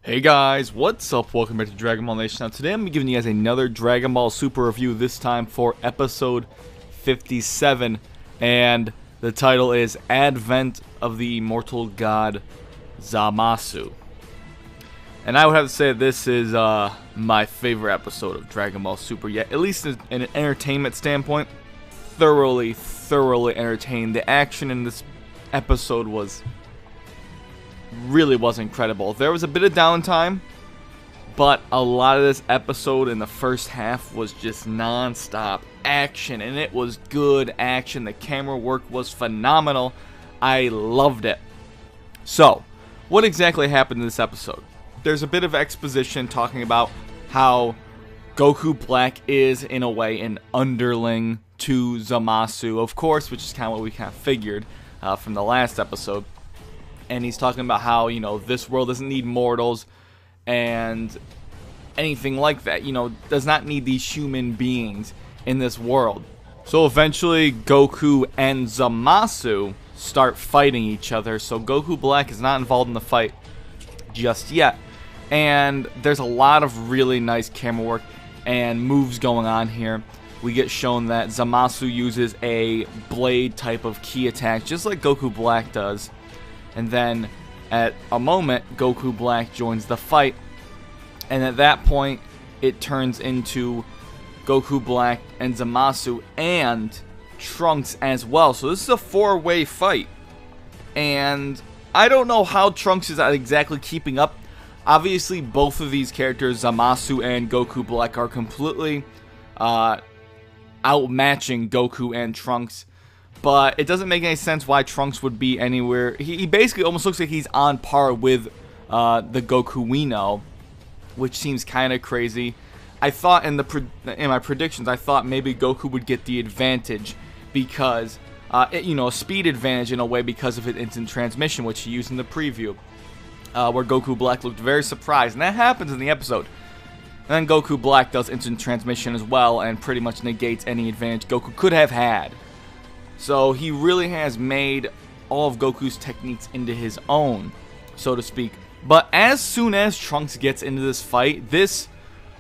Hey guys, what's up? Welcome back to Dragon Ball Nation. Now today I'm giving you guys another Dragon Ball Super review, this time for episode 57, and the title is Advent of the Immortal God Zamasu. And I would have to say this is my favorite episode of Dragon Ball Super yet, at least in an entertainment standpoint. Thoroughly entertained. The action in this episode really was incredible. There was a bit of downtime, but a lot of this episode in the first half was just non-stop action, and it was good action. The camera work was phenomenal. I loved it. So, what exactly happened in this episode? There's a bit of exposition talking about how Goku Black is, in a way, an underling to Zamasu, of course, which is kind of what we kind of figured from the last episode. And he's talking about how, you know, this world doesn't need mortals and anything like that. You know, does not need these human beings in this world. So eventually, Goku and Zamasu start fighting each other. So Goku Black is not involved in the fight just yet. And there's a lot of really nice camera work and moves going on here. We get shown that Zamasu uses a blade type of key attack, just like Goku Black does. And then, at a moment, Goku Black joins the fight. And at that point, it turns into Goku Black and Zamasu and Trunks as well. So this is a four-way fight. And I don't know how Trunks is exactly keeping up. Obviously, both of these characters, Zamasu and Goku Black, are completely outmatching Goku and Trunks. But it doesn't make any sense why Trunks would be anywhere. He basically almost looks like he's on par with the Goku we know, which seems kind of crazy. I thought in my predictions, I thought maybe Goku would get the advantage because, you know, a speed advantage in a way because of his instant transmission, which he used in the preview, where Goku Black looked very surprised. And that happens in the episode. And then Goku Black does instant transmission as well and pretty much negates any advantage Goku could have had. So he really has made all of Goku's techniques into his own, so to speak. But as soon as Trunks gets into this fight, this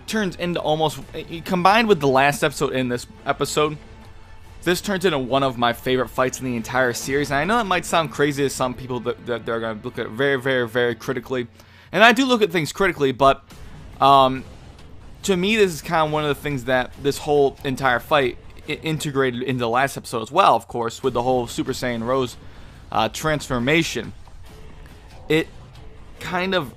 turns into almost, combined with the last episode in this episode, this turns into one of my favorite fights in the entire series. And I know that might sound crazy to some people that they're going to look at it very critically. And I do look at things critically, but to me this is kind of one of the things that this whole entire fight integrated into the last episode as well, of course, with the whole Super Saiyan Rose transformation. It kind of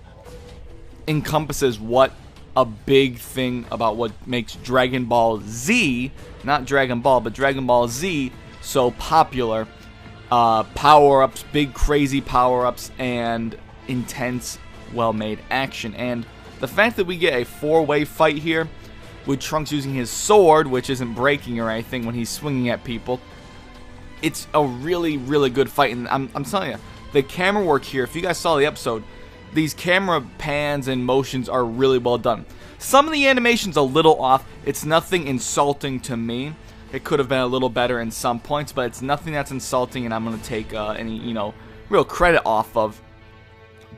encompasses what a big thing about what makes Dragon Ball Z, not Dragon Ball, but Dragon Ball Z so popular. Power-ups, big crazy power-ups, and intense, well-made action. And the fact that we get a four-way fight here, with Trunks using his sword, which isn't breaking or anything when he's swinging at people. It's a really good fight, and I'm telling you, the camera work here, if you guys saw the episode, these camera pans and motions are really well done. Some of the animation's a little off. It's nothing insulting to me. It could have been a little better in some points, but it's nothing that's insulting, and I'm going to take any, you know, real credit off of.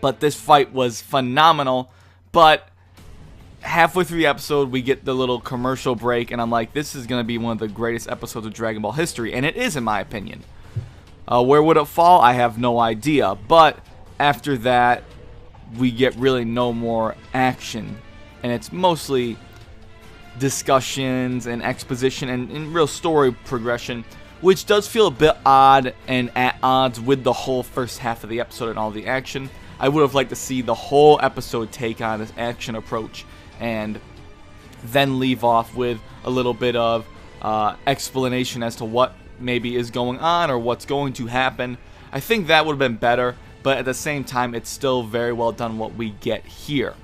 But this fight was phenomenal, but halfway through the episode, we get the little commercial break, and I'm like, this is going to be one of the greatest episodes of Dragon Ball history, and it is, in my opinion. Where would it fall? I have no idea, but after that, we get really no more action, and it's mostly discussions and exposition and real story progression, which does feel a bit odd and at odds with the whole first half of the episode and all the action. I would have liked to see the whole episode take on this action approach, and then leave off with a little bit of explanation as to what maybe is going on or what's going to happen. I think that would have been better, but at the same time, it's still very well done what we get here.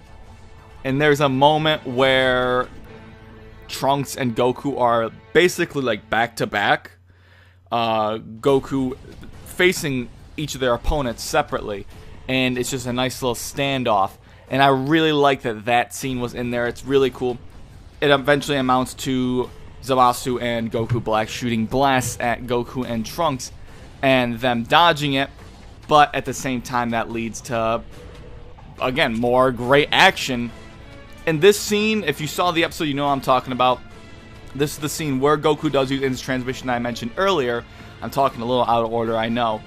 And there's a moment where Trunks and Goku are basically like back to back. Goku facing each of their opponents separately, and it's just a nice little standoff. And I really like that that scene was in there. It's really cool. It eventually amounts to Zamasu and Goku Black shooting blasts at Goku and Trunks and them dodging it. But at the same time, that leads to again, more great action. In this scene, if you saw the episode, you know what I'm talking about. This is the scene where Goku does use his transmission I mentioned earlier. I'm talking a little out of order, I know.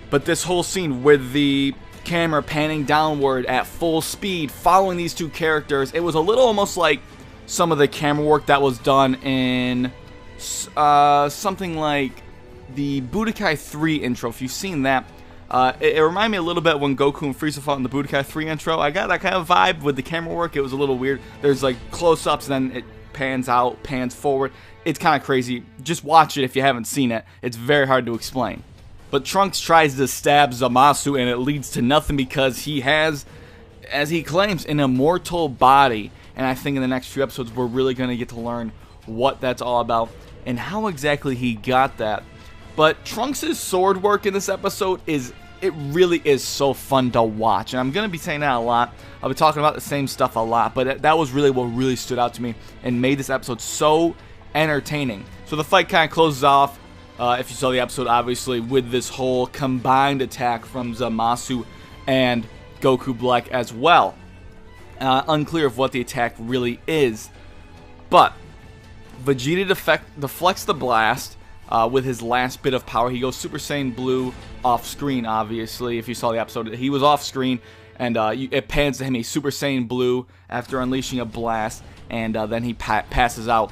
But this whole scene with the camera panning downward at full speed, following these two characters, it was a little almost like some of the camera work that was done in something like the Budokai 3 intro. If you've seen that, it reminded me a little bit when Goku and Frieza fought in the Budokai 3 intro. I got that kind of vibe with the camera work. It was a little weird. There's like close-ups, and then it pans out, pans forward. It's kind of crazy. Just watch it if you haven't seen it. It's very hard to explain. But Trunks tries to stab Zamasu, and it leads to nothing because he has, as he claims, an immortal body. And I think in the next few episodes, we're really going to get to learn what that's all about and how exactly he got that. But Trunks' sword work in this episode it really is so fun to watch. And I'm going to be saying that a lot. I'll be talking about the same stuff a lot. But that was really what really stood out to me and made this episode so entertaining. So the fight kind of closes off, if you saw the episode, obviously, with this whole combined attack from Zamasu and Goku Black as well. Unclear of what the attack really is. But Vegeta deflects the blast with his last bit of power. He goes Super Saiyan Blue off screen, obviously. If you saw the episode, he was off screen, and it pans to him. He's Super Saiyan Blue after unleashing a blast, and then he passes out,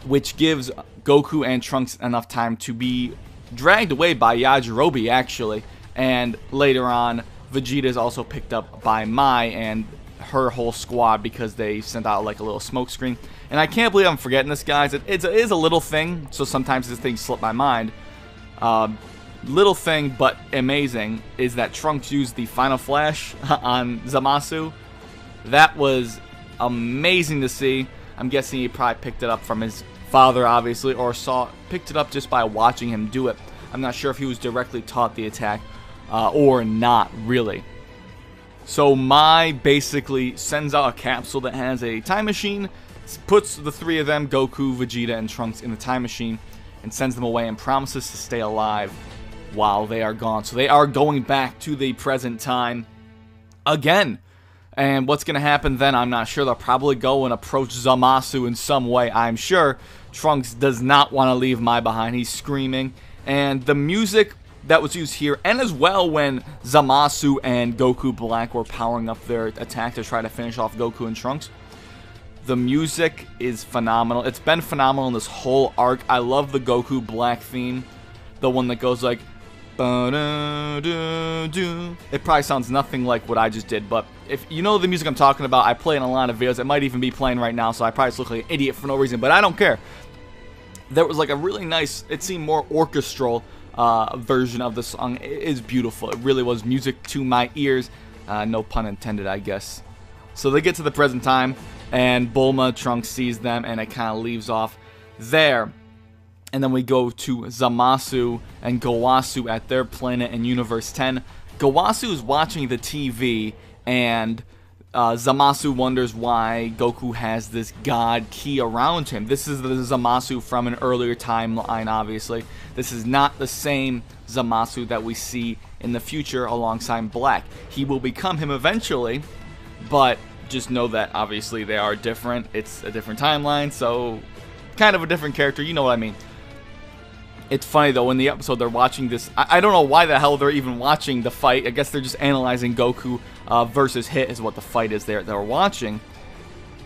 which gives Goku and Trunks enough time to be dragged away by Yajirobe, actually. And later on, Vegeta is also picked up by Mai and her whole squad because they sent out like a little smoke screen. And I can't believe I'm forgetting this, guys. It is a little thing, so sometimes this thing slipped my mind. Little thing, but amazing, is that Trunks used the Final Flash on Zamasu. That was amazing to see. I'm guessing he probably picked it up from his father, obviously, or picked it up just by watching him do it. I'm not sure if he was directly taught the attack or not, really. So Mai basically sends out a capsule that has a time machine, puts the three of them, Goku, Vegeta, and Trunks, in the time machine, and sends them away and promises to stay alive while they are gone. So they are going back to the present time again. And what's going to happen then, I'm not sure. They'll probably go and approach Zamasu in some way, I'm sure. Trunks does not want to leave Mai behind. He's screaming. And the music that was used here, and as well when Zamasu and Goku Black were powering up their attack to try to finish off Goku and Trunks, the music is phenomenal. It's been phenomenal in this whole arc. I love the Goku Black theme, the one that goes like, it probably sounds nothing like what I just did, but if you know the music I'm talking about, I play in a lot of videos. It might even be playing right now, so I probably just look like an idiot for no reason, but I don't care. There was like a really nice, it seemed more orchestral version of the song. It is beautiful. It really was music to my ears. No pun intended, I guess. So they get to the present time, and Bulma, Trunks sees them, and it kind of leaves off there. And then we go to Zamasu and Gowasu at their planet in Universe 10. Gowasu is watching the TV, and Zamasu wonders why Goku has this god key around him. This is the Zamasu from an earlier timeline, obviously. This is not the same Zamasu that we see in the future alongside Black. He will become him eventually, but just know that obviously they are different. It's a different timeline, so kind of a different character. You know what I mean. It's funny, though, in the episode they're watching this. I don't know why the hell they're even watching the fight. I guess they're just analyzing Goku versus Hit is what the fight is they're watching.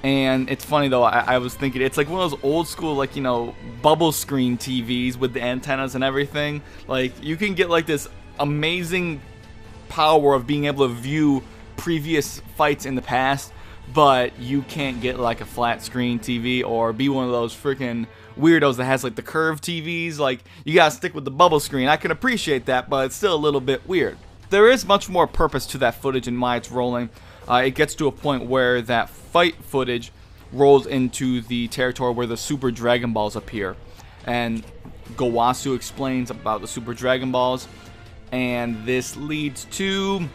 And it's funny, though, I was thinking, it's like one of those old school, like, you know, bubble screen TVs with the antennas and everything. Like, you can get, like, this amazing power of being able to view previous fights in the past, but you can't get, like, a flat screen TV or be one of those freaking weirdos that has like the curved TVs. Like, you gotta stick with the bubble screen. I can appreciate that, but it's still a little bit weird. There is much more purpose to that footage and why it's rolling. It gets to a point where that fight footage rolls into the territory where the Super Dragon Balls appear, and Gowasu explains about the Super Dragon Balls, and this leads to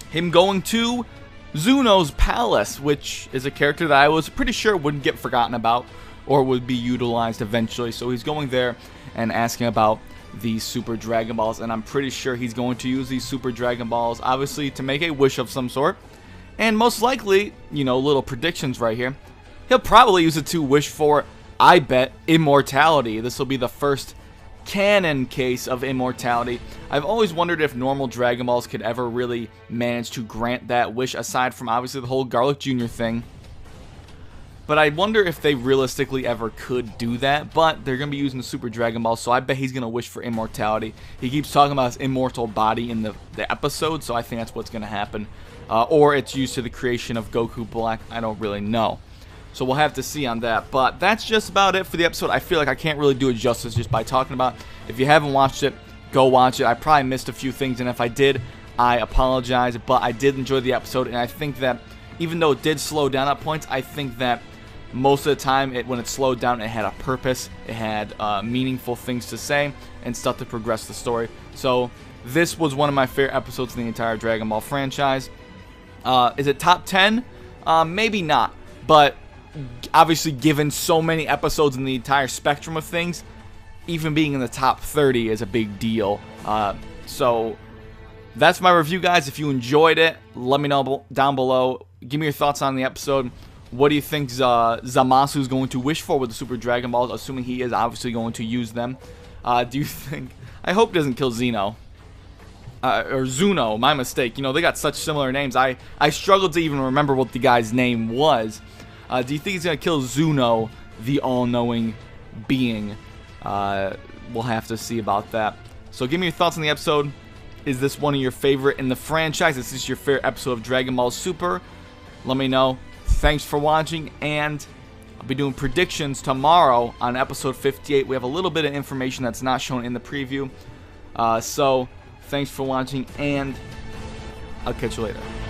him going to Zuno's palace, which is a character that I was pretty sure wouldn't get forgotten about or would be utilized eventually. So he's going there and asking about these Super Dragon Balls, and I'm pretty sure he's going to use these Super Dragon Balls, obviously, to make a wish of some sort. And most likely, you know, little predictions right here, he'll probably use it to wish for, I bet, immortality. This will be the first canon case of immortality. I've always wondered if normal Dragon Balls could ever really manage to grant that wish, aside from obviously the whole Garlic Jr. thing. But I wonder if they realistically ever could do that. But they're going to be using the Super Dragon Ball, so I bet he's going to wish for immortality. He keeps talking about his immortal body in the episode, so I think that's what's going to happen. Or it's used to the creation of Goku Black. I don't really know. So we'll have to see on that. But that's just about it for the episode. I feel like I can't really do it justice just by talking about it. If you haven't watched it, go watch it. I probably missed a few things, and if I did, I apologize. But I did enjoy the episode, and I think that even though it did slow down at points, I think that most of the time, when it slowed down, it had a purpose. It had meaningful things to say and stuff to progress the story. So this was one of my favorite episodes in the entire Dragon Ball franchise. Is it top 10? Maybe not. But obviously, given so many episodes in the entire spectrum of things, even being in the top 30 is a big deal. So that's my review, guys. If you enjoyed it, let me know down below. Give me your thoughts on the episode. What do you think Zamasu is going to wish for with the Super Dragon Balls, assuming he is obviously going to use them? Do you think... I hope he doesn't kill Zeno. Or Zuno, my mistake. You know, they got such similar names. I struggled to even remember what the guy's name was. Do you think he's going to kill Zuno, the all-knowing being? We'll have to see about that. So give me your thoughts on the episode. Is this one of your favorite in the franchise? Is this your favorite episode of Dragon Ball Super? Let me know. Thanks for watching, and I'll be doing predictions tomorrow on episode 58. We have a little bit of information that's not shown in the preview. So thanks for watching, and I'll catch you later.